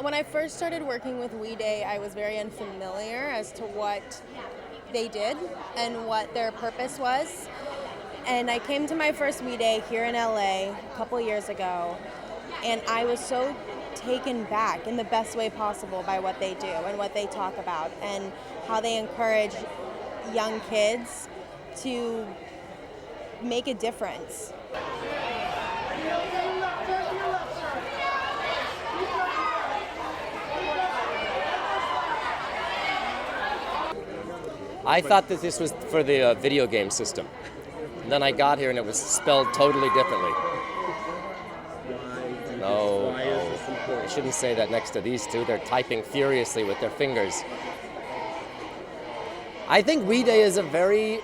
When I first started working with We Day, I was very unfamiliar as to what they did and what their purpose was. And I came to my first We Day here in LA a couple years ago, and I was so taken back in the best way possible by what they do and what they talk about and how they encourage young kids to make a difference. I thought that this was for the video game system. And then I got here and it was spelled totally differently. No, I shouldn't say that next to these two. They're typing furiously with their fingers. I think We Day is a very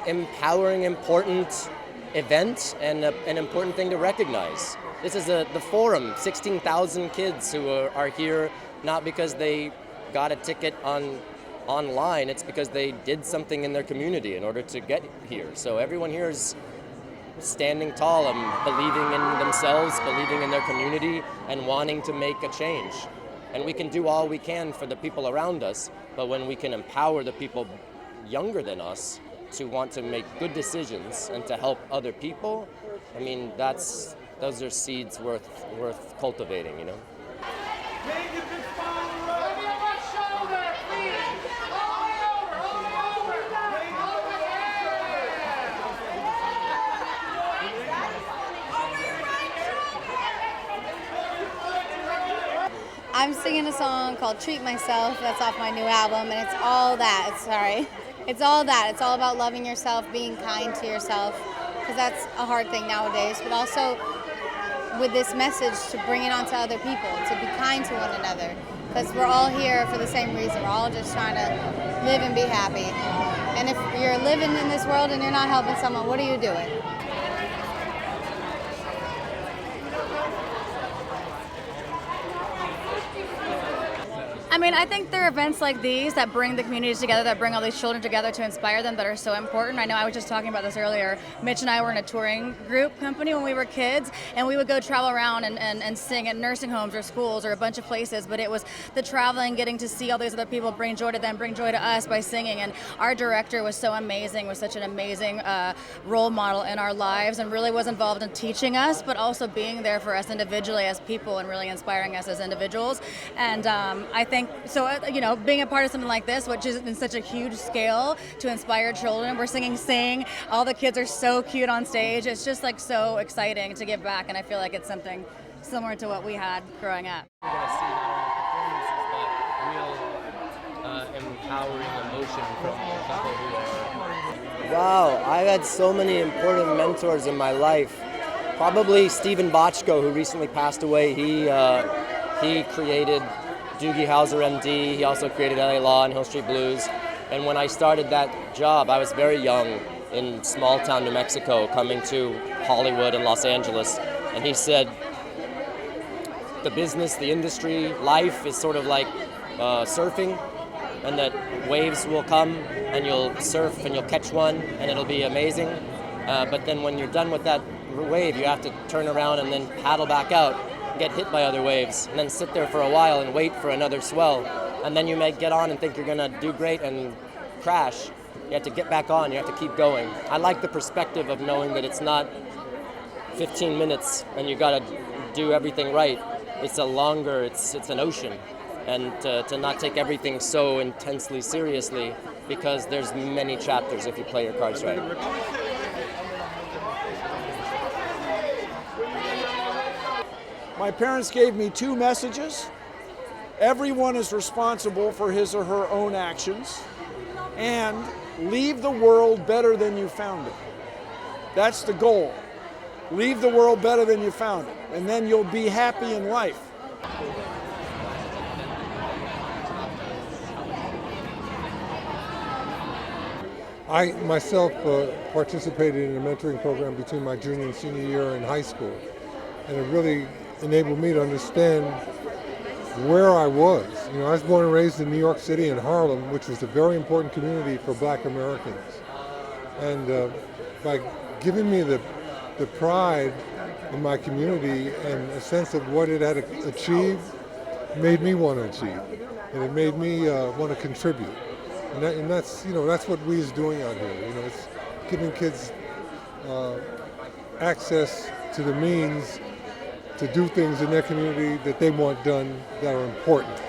empowering, important event and an important thing to recognize. This is the forum, 16,000 kids who are here not because they got a ticket online, it's because they did something in their community in order to get here. So everyone here is standing tall and believing in themselves, believing in their community, and wanting to make a change. And we can do all we can for the people around us, but when we can empower the people younger than us to want to make good decisions and to help other people, I mean, those are seeds worth cultivating, you know? I'm singing a song called Treat Myself, that's off my new album, and it's all that, It's all that. It's all about loving yourself, being kind to yourself, because that's a hard thing nowadays, but also with this message to bring it on to other people, to be kind to one another, because we're all here for the same reason. We're all just trying to live and be happy. And if you're living in this world and you're not helping someone, what are you doing? I mean, I think there are events like these that bring the communities together, that bring all these children together to inspire them, that are so important. I know I was just talking about this earlier. Mitch and I were in a touring group company when we were kids, and we would go travel around and sing at nursing homes or schools or a bunch of places, but it was the traveling, getting to see all these other people, bring joy to them, bring joy to us by singing. And our director was so amazing, was such an amazing role model in our lives, and really was involved in teaching us, but also being there for us individually as people and really inspiring us as individuals. And I think, so, you know, being a part of something like this, which is in such a huge scale to inspire children, we're singing Sing, all the kids are so cute on stage, it's just like so exciting to give back, and I feel like it's something similar to what we had growing up. You're going to see not only performances, but real empowering emotion from people who are... Wow, I've had so many important mentors in my life. Probably Stephen Bochco, who recently passed away. He created Doogie Howser MD. He also created LA Law and Hill Street Blues. And when I started that job, I was very young in small town New Mexico, coming to Hollywood and Los Angeles. And he said, the business, the industry, life is sort of like surfing, and that waves will come and you'll surf and you'll catch one and it'll be amazing. But then when you're done with that wave, you have to turn around and then paddle back out, get hit by other waves, and then sit there for a while and wait for another swell. And then you may get on and think you're gonna do great and crash. You have to get back on, you have to keep going. I like the perspective of knowing that it's not 15 minutes and you gotta do everything right. It's it's an ocean. And to not take everything so intensely seriously, because there's many chapters if you play your cards right. My parents gave me two messages. Everyone is responsible for his or her own actions, and leave the world better than you found it. That's the goal. Leave the world better than you found it, and then you'll be happy in life. I myself participated in a mentoring program between my junior and senior year in high school, and it really enabled me to understand where I was. You know, I was born and raised in New York City in Harlem, which was a very important community for Black Americans. And by giving me the pride in my community and a sense of what it had achieved, made me want to achieve, and it made me want to contribute. And that's that's what we is doing out here. It's giving kids access to the means to do things in their community that they want done that are important.